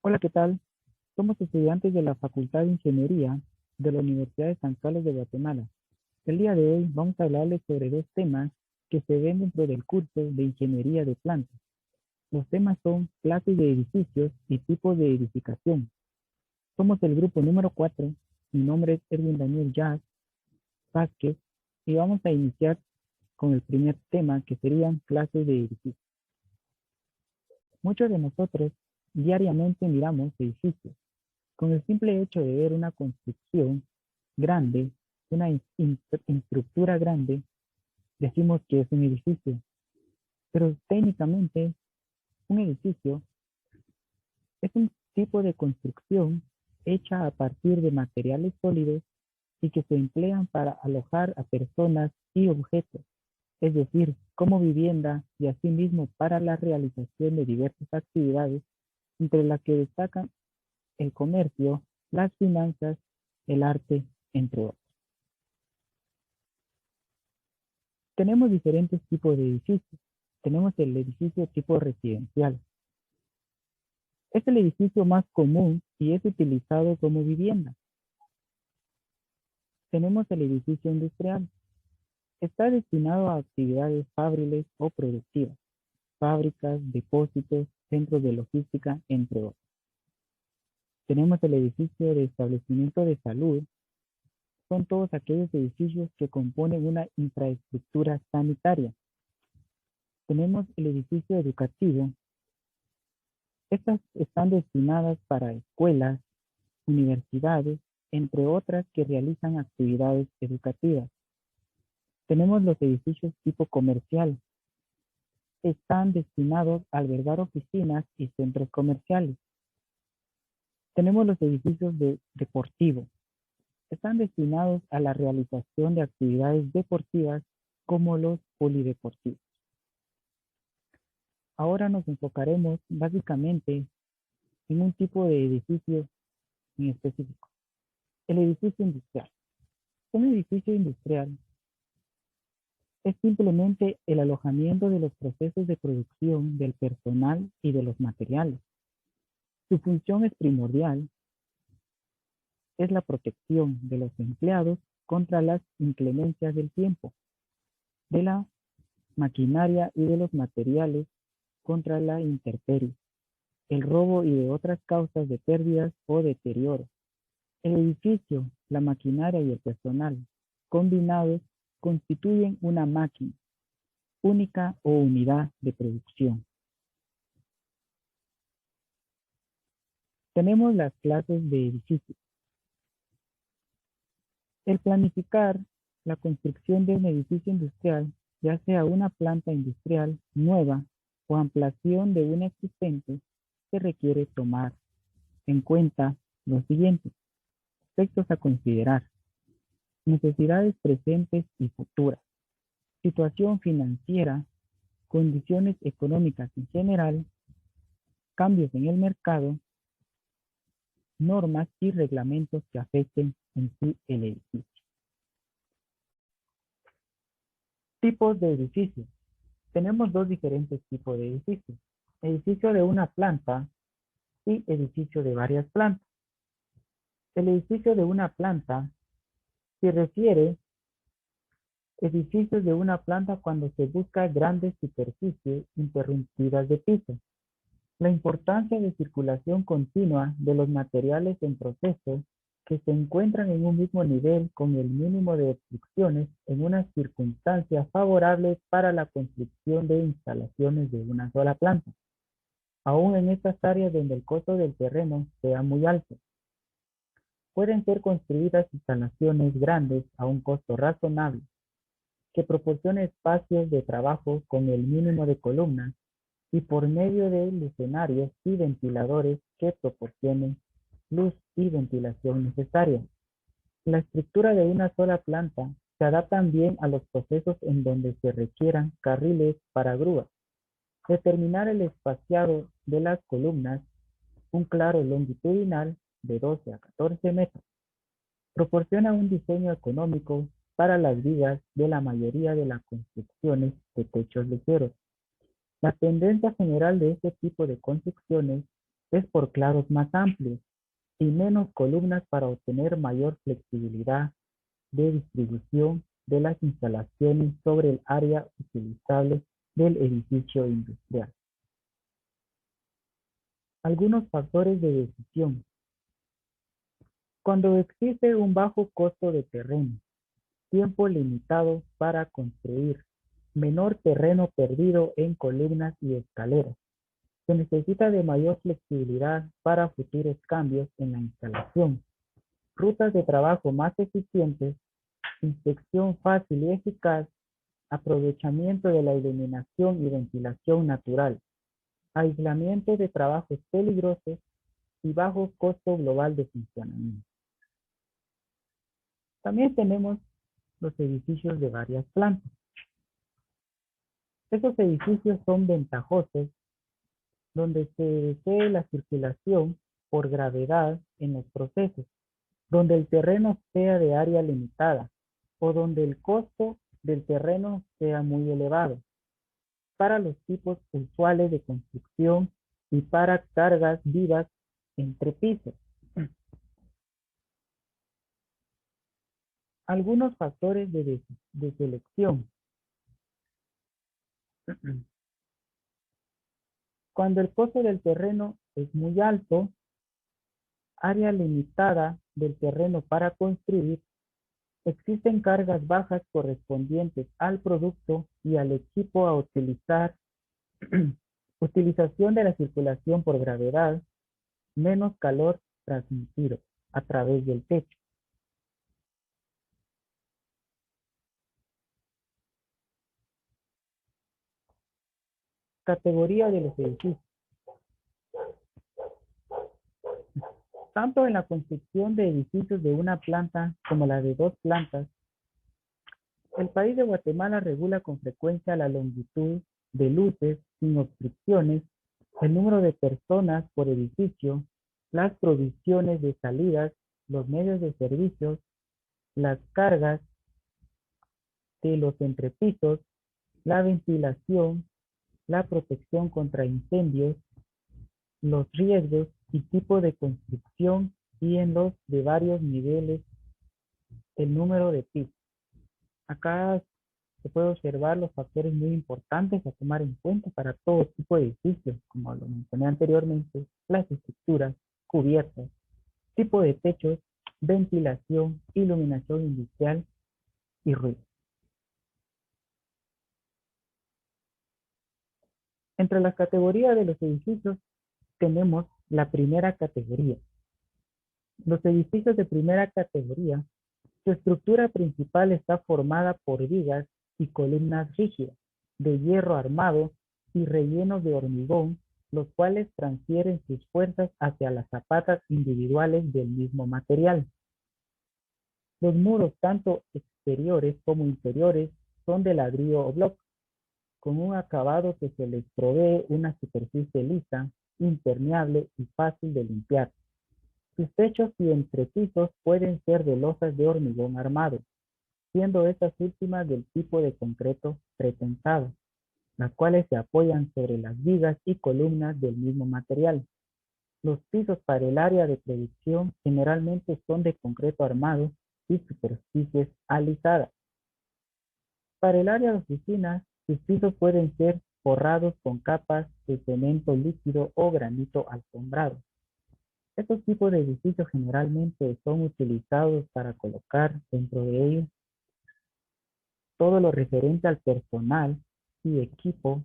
Hola, ¿qué tal? Somos estudiantes de la Facultad de Ingeniería de la Universidad de San Carlos de Guatemala. El día de hoy vamos a hablarles sobre dos temas que se ven dentro del curso de Ingeniería de Plantas. Los temas son clases de edificios y tipos de edificación. Somos el grupo número 4. Mi nombre es Erwin Daniel Jazz Vázquez y vamos a iniciar con el primer tema que serían clases de edificios. Muchos de nosotros diariamente miramos edificios. Con el simple hecho de ver una construcción grande, una estructura grande, decimos que es un edificio. Pero técnicamente, un edificio es un tipo de construcción hecha a partir de materiales sólidos y que se emplean para alojar a personas y objetos, es decir, como vivienda y asimismo para la realización de diversas actividades, entre las que destacan el comercio, las finanzas, el arte, entre otros. Tenemos diferentes tipos de edificios. Tenemos el edificio tipo residencial. Es el edificio más común y es utilizado como vivienda. Tenemos el edificio industrial. Está destinado a actividades fabriles o productivas, fábricas, depósitos, centros de logística, entre otros. Tenemos el edificio de establecimiento de salud. Son todos aquellos edificios que componen una infraestructura sanitaria. Tenemos el edificio educativo. Estas están destinadas para escuelas, universidades, entre otras que realizan actividades educativas. Tenemos los edificios tipo comercial. Están destinados a albergar oficinas y centros comerciales. Tenemos los edificios deportivos. Están destinados a la realización de actividades deportivas como los polideportivos. Ahora nos enfocaremos básicamente en un tipo de edificio en específico. El edificio industrial. Un edificio industrial es simplemente el alojamiento de los procesos de producción del personal y de los materiales. Su función es primordial, es la protección de los empleados contra las inclemencias del tiempo, de la maquinaria y de los materiales contra la intemperie, el robo y de otras causas de pérdidas o deterioro. El edificio, la maquinaria y el personal combinados constituyen una máquina única o unidad de producción. Tenemos las clases de edificios. El planificar la construcción de un edificio industrial, ya sea una planta industrial nueva o ampliación de una existente, se requiere tomar en cuenta los siguientes aspectos a considerar: necesidades presentes y futuras, situación financiera, condiciones económicas en general, cambios en el mercado, normas y reglamentos que afecten en sí el edificio. Tipos de edificios. Tenemos dos diferentes tipos de edificios: edificio de una planta y edificio de varias plantas. El edificio de una planta se refiere a edificios de una planta cuando se busca grandes superficies interrumpidas de piso. La importancia de circulación continua de los materiales en proceso que se encuentran en un mismo nivel con el mínimo de obstrucciones en una circunstancia favorable para la construcción de instalaciones de una sola planta, aún en estas áreas donde el costo del terreno sea muy alto. Pueden ser construidas instalaciones grandes a un costo razonable, que proporcione espacios de trabajo con el mínimo de columnas y por medio de escenarios y ventiladores que proporcionen luz y ventilación necesaria. La estructura de una sola planta se adapta bien a los procesos en donde se requieran carriles para grúas. Determinar el espaciado de las columnas, un claro longitudinal de 12 a 14 metros. Proporciona un diseño económico para las vigas de la mayoría de las construcciones de techos ligeros. La tendencia general de este tipo de construcciones es por claros más amplios y menos columnas para obtener mayor flexibilidad de distribución de las instalaciones sobre el área utilizable del edificio industrial. Algunos factores de decisión. Cuando existe un bajo costo de terreno, tiempo limitado para construir, menor terreno perdido en columnas y escaleras, se necesita de mayor flexibilidad para futuros cambios en la instalación, rutas de trabajo más eficientes, inspección fácil y eficaz, aprovechamiento de la iluminación y ventilación natural, aislamiento de trabajos peligrosos y bajo costo global de funcionamiento. También tenemos los edificios de varias plantas. Estos edificios son ventajosos donde se desee la circulación por gravedad en los procesos, donde el terreno sea de área limitada o donde el costo del terreno sea muy elevado, para los tipos usuales de construcción y para cargas vivas entre pisos. Algunos factores de selección. Cuando el costo del terreno es muy alto, área limitada del terreno para construir, existen cargas bajas correspondientes al producto y al equipo a utilizar, utilización de la circulación por gravedad, menos calor transmitido a través del techo. Categoría de los edificios. Tanto en la construcción de edificios de una planta como la de dos plantas, el país de Guatemala regula con frecuencia la longitud de luces sin obstrucciones, el número de personas por edificio, las provisiones de salidas, los medios de servicios, las cargas de los entrepisos, la ventilación, la protección contra incendios, los riesgos y tipo de construcción y en los de varios niveles, el número de pisos. Acá se puede observar los factores muy importantes a tomar en cuenta para todo tipo de edificios, como lo mencioné anteriormente, las estructuras, cubiertas, tipo de techos, ventilación, iluminación industrial y ruido. Entre las categorías de los edificios tenemos la primera categoría. Los edificios de primera categoría, su estructura principal está formada por vigas y columnas rígidas, de hierro armado y rellenos de hormigón, los cuales transfieren sus fuerzas hacia las zapatas individuales del mismo material. Los muros, tanto exteriores como interiores, son de ladrillo o bloque, con un acabado que se les provee una superficie lisa, impermeable y fácil de limpiar. Sus techos y entrepisos pueden ser de losas de hormigón armado, siendo estas últimas del tipo de concreto pretensado, las cuales se apoyan sobre las vigas y columnas del mismo material. Los pisos para el área de producción generalmente son de concreto armado y superficies alisadas. Para el área de oficinas, sus pisos pueden ser forrados con capas de cemento líquido o granito alfombrado. Estos tipos de edificios generalmente son utilizados para colocar dentro de ellos todo lo referente al personal y equipo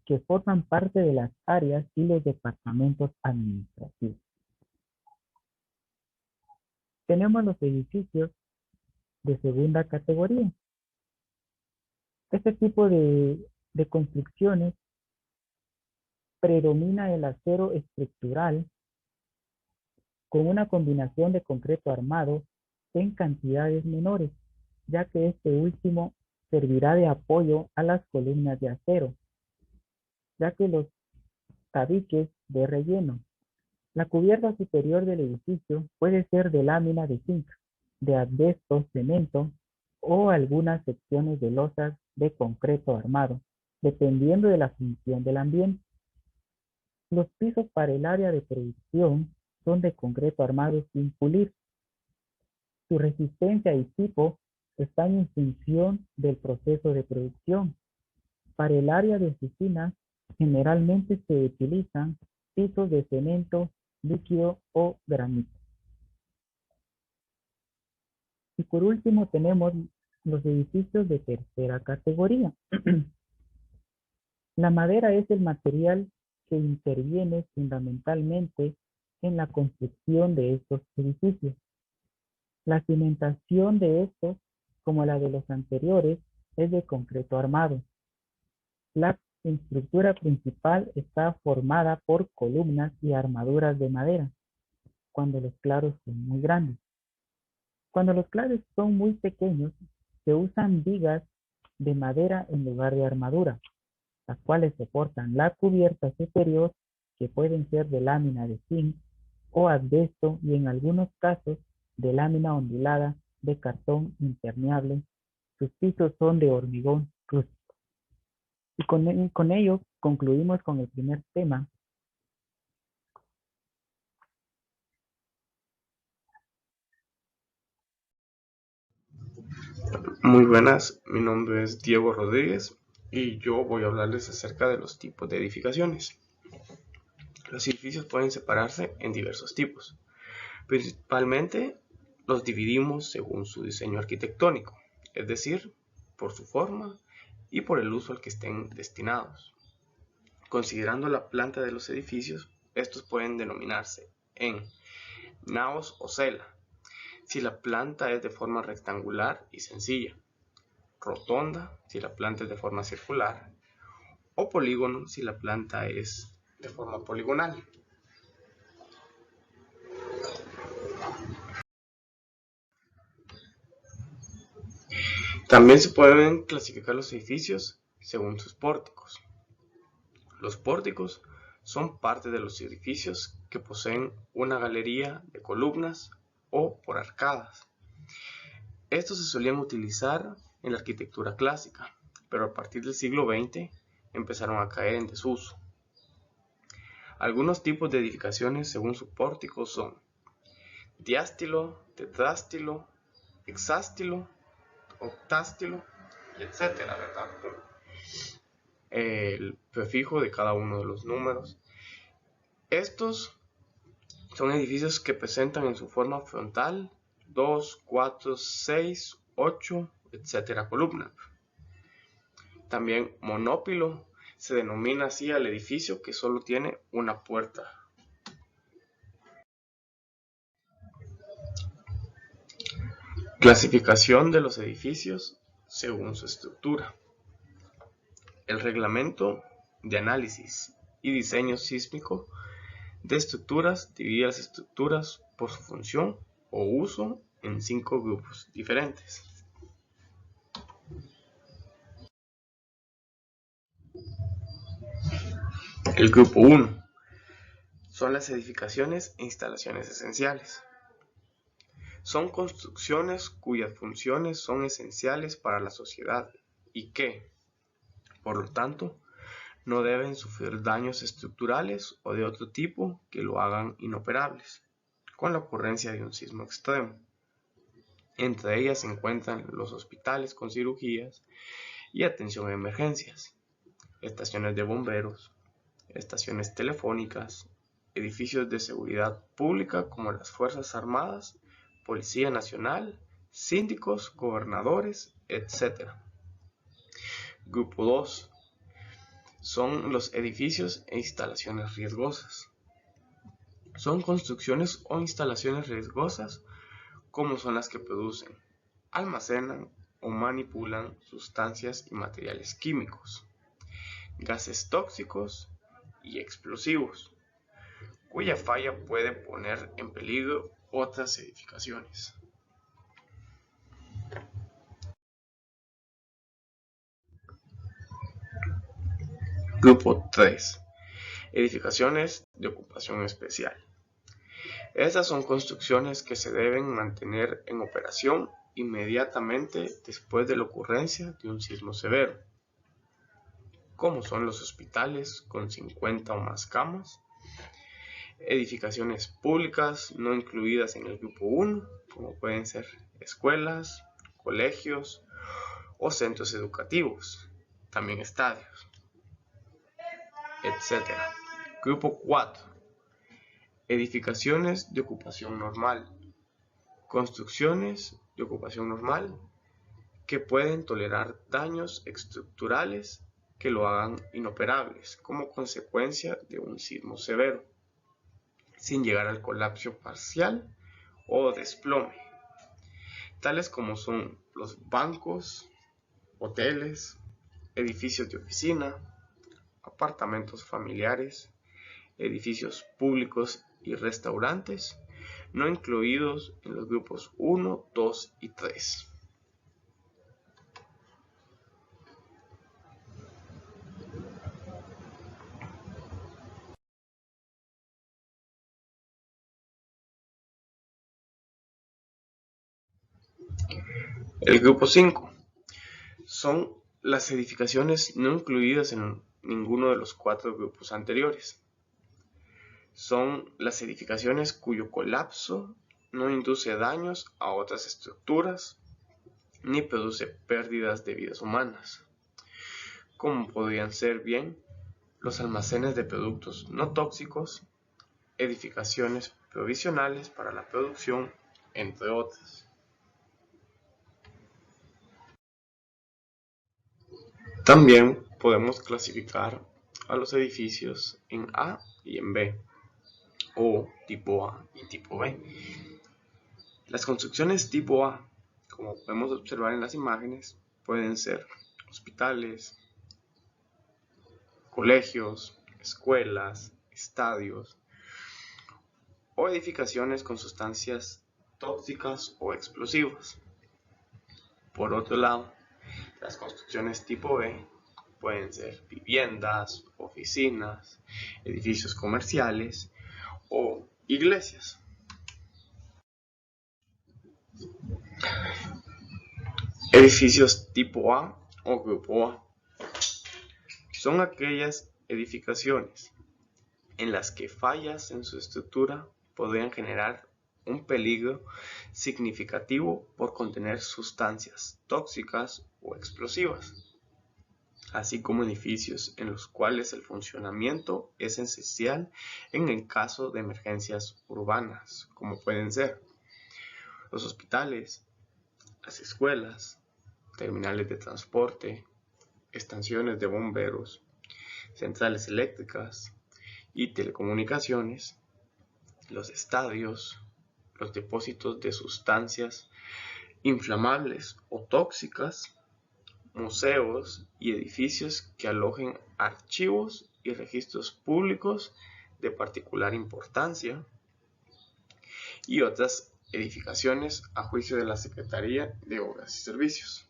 que forman parte de las áreas y los departamentos administrativos. Tenemos los edificios de segunda categoría. Este tipo de construcciones predomina el acero estructural con una combinación de concreto armado en cantidades menores, ya que este último servirá de apoyo a las columnas de acero, ya que los tabiques de relleno. La cubierta superior del edificio puede ser de lámina de zinc, de asbesto, cemento o algunas secciones de losas de concreto armado, dependiendo de la función del ambiente. Los pisos para el área de producción son de concreto armado sin pulir. Su resistencia y tipo están en función del proceso de producción. Para el área de oficinas, generalmente se utilizan pisos de cemento líquido o granito. Y por último tenemos los edificios de tercera categoría. La madera es el material que interviene fundamentalmente en la construcción de estos edificios. La cimentación de estos, como la de los anteriores, es de concreto armado. La estructura principal está formada por columnas y armaduras de madera, cuando los claros son muy grandes. Cuando los claros son muy pequeños, se usan vigas de madera en lugar de armadura, las cuales soportan la cubierta superior, que pueden ser de lámina de zinc o asbesto y en algunos casos de lámina ondulada de cartón impermeable. Sus pisos son de hormigón rústico. Y con ello concluimos con el primer tema. Muy buenas, mi nombre es Diego Rodríguez y yo voy a hablarles acerca de los tipos de edificaciones. Los edificios pueden separarse en diversos tipos. Principalmente los dividimos según su diseño arquitectónico, es decir, por su forma y por el uso al que estén destinados. Considerando la planta de los edificios, estos pueden denominarse en naos o cela, si la planta es de forma rectangular y sencilla, rotonda si la planta es de forma circular, o polígono si la planta es de forma poligonal. También se pueden clasificar los edificios según sus pórticos. Los pórticos son parte de los edificios que poseen una galería de columnas o por arcadas. Estos se solían utilizar en la arquitectura clásica, pero a partir del siglo XX empezaron a caer en desuso. Algunos tipos de edificaciones según su pórtico son diástilo, tetrástilo, hexástilo, octástilo, etcétera, ¿verdad? El prefijo de cada uno de los números. Estos son edificios que presentan en su forma frontal 2, 4, 6, 8, etcétera columnas. También monópilo se denomina así al edificio que solo tiene una puerta. Clasificación de los edificios según su estructura. El Reglamento de Análisis y Diseño Sísmico de Estructuras divide las estructuras por su función o uso en 5 grupos diferentes. El grupo 1 son las edificaciones e instalaciones esenciales. Son construcciones cuyas funciones son esenciales para la sociedad y que, por lo tanto, no deben sufrir daños estructurales o de otro tipo que lo hagan inoperables, con la ocurrencia de un sismo extremo. Entre ellas se encuentran los hospitales con cirugías y atención a emergencias, estaciones de bomberos, estaciones telefónicas, edificios de seguridad pública como las Fuerzas Armadas, Policía Nacional, síndicos, gobernadores, etc. Grupo 2 son los edificios e instalaciones riesgosas. Son construcciones o instalaciones riesgosas como son las que producen, almacenan o manipulan sustancias y materiales químicos, gases tóxicos y explosivos, cuya falla puede poner en peligro otras edificaciones. Grupo 3. Edificaciones de ocupación especial. Estas son construcciones que se deben mantener en operación inmediatamente después de la ocurrencia de un sismo severo. como son los hospitales con 50 o más camas, edificaciones públicas no incluidas en el grupo 1, como pueden ser escuelas, colegios o centros educativos, también estadios, etc. Grupo 4. Edificaciones de ocupación normal. Construcciones de ocupación normal que pueden tolerar daños estructurales que lo hagan inoperables como consecuencia de un sismo severo, sin llegar al colapso parcial o desplome, tales como son los bancos, hoteles, edificios de oficina, apartamentos familiares, edificios públicos y restaurantes, no incluidos en los grupos 1, 2 y 3. El grupo 5 son las edificaciones no incluidas en ninguno de los 4 grupos anteriores. Son las edificaciones cuyo colapso no induce daños a otras estructuras ni produce pérdidas de vidas humanas, como podrían ser bien los almacenes de productos no tóxicos, edificaciones provisionales para la producción, entre otras. También podemos clasificar a los edificios en A y en B, o tipo A y tipo B. Las construcciones tipo A, como podemos observar en las imágenes, pueden ser hospitales, colegios, escuelas, estadios o edificaciones con sustancias tóxicas o explosivas. Por otro lado, las construcciones tipo B pueden ser viviendas, oficinas, edificios comerciales o iglesias. Edificios tipo A o grupo A son aquellas edificaciones en las que fallas en su estructura podrían generar un peligro significativo por contener sustancias tóxicas o explosivas, así como edificios en los cuales el funcionamiento es esencial en el caso de emergencias urbanas, como pueden ser los hospitales, las escuelas, terminales de transporte, estaciones de bomberos, centrales eléctricas y telecomunicaciones, los estadios, los depósitos de sustancias inflamables o tóxicas, museos y edificios que alojen archivos y registros públicos de particular importancia, y otras edificaciones a juicio de la Secretaría de Obras y Servicios.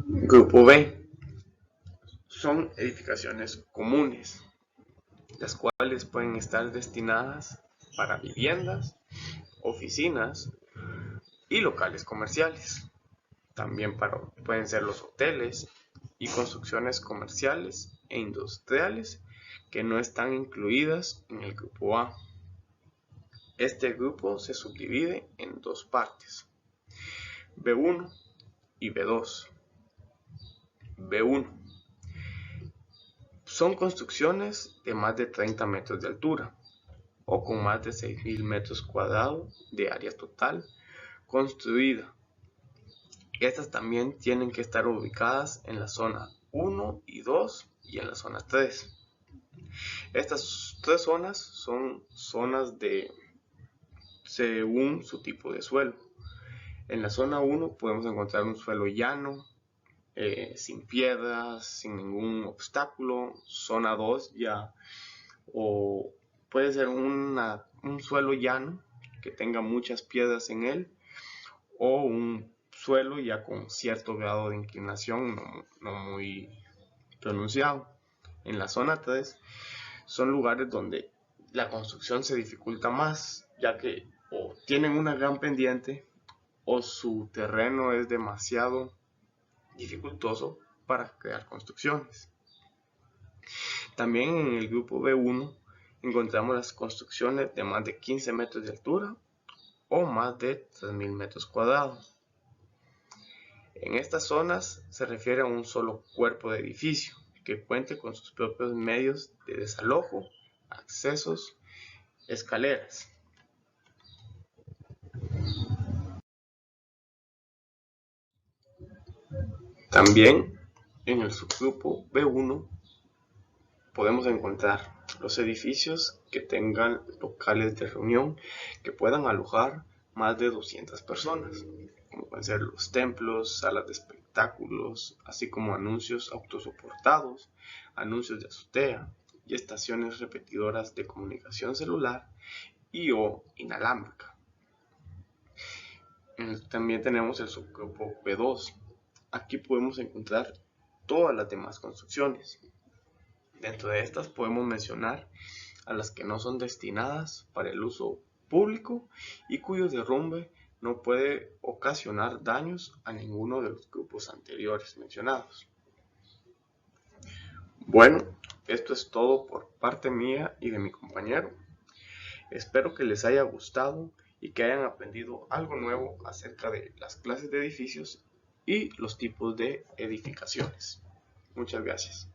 Grupo B son edificaciones comunes, las cuales pueden estar destinadas para viviendas, oficinas y locales comerciales. También pueden ser los hoteles y construcciones comerciales e industriales que no están incluidas en el grupo A. Este grupo se subdivide en dos partes, B1 y B2. B1 son construcciones de más de 30 metros de altura o con más de 6.000 metros cuadrados de área total construida. Estas también tienen que estar ubicadas en la zona 1 y 2 y en la zona 3. Estas tres zonas son zonas según su tipo de suelo. En la zona 1 podemos encontrar un suelo llano, sin piedras, sin ningún obstáculo. Zona 2 ya, o puede ser un suelo llano que tenga muchas piedras en él, o un suelo ya con cierto grado de inclinación no muy pronunciado. En la zona 3 son lugares donde la construcción se dificulta más, ya que o tienen una gran pendiente o su terreno es demasiado dificultoso para crear construcciones. También en el grupo B1 encontramos las construcciones de más de 15 metros de altura o más de 3.000 metros cuadrados. En estas zonas se refiere a un solo cuerpo de edificio que cuente con sus propios medios de desalojo, accesos, escaleras. También en el subgrupo B1 podemos encontrar los edificios que tengan locales de reunión que puedan alojar más de 200 personas, como pueden ser los templos, salas de espectáculos, así como anuncios autosoportados, anuncios de azotea y estaciones repetidoras de comunicación celular y o inalámbrica. También tenemos el subgrupo B2. Aquí podemos encontrar todas las demás construcciones. Dentro de estas podemos mencionar a las que no son destinadas para el uso público y cuyo derrumbe no puede ocasionar daños a ninguno de los grupos anteriores mencionados. Bueno, esto es todo por parte mía y de mi compañero. Espero que les haya gustado y que hayan aprendido algo nuevo acerca de las clases de edificios y los tipos de edificaciones. Muchas gracias.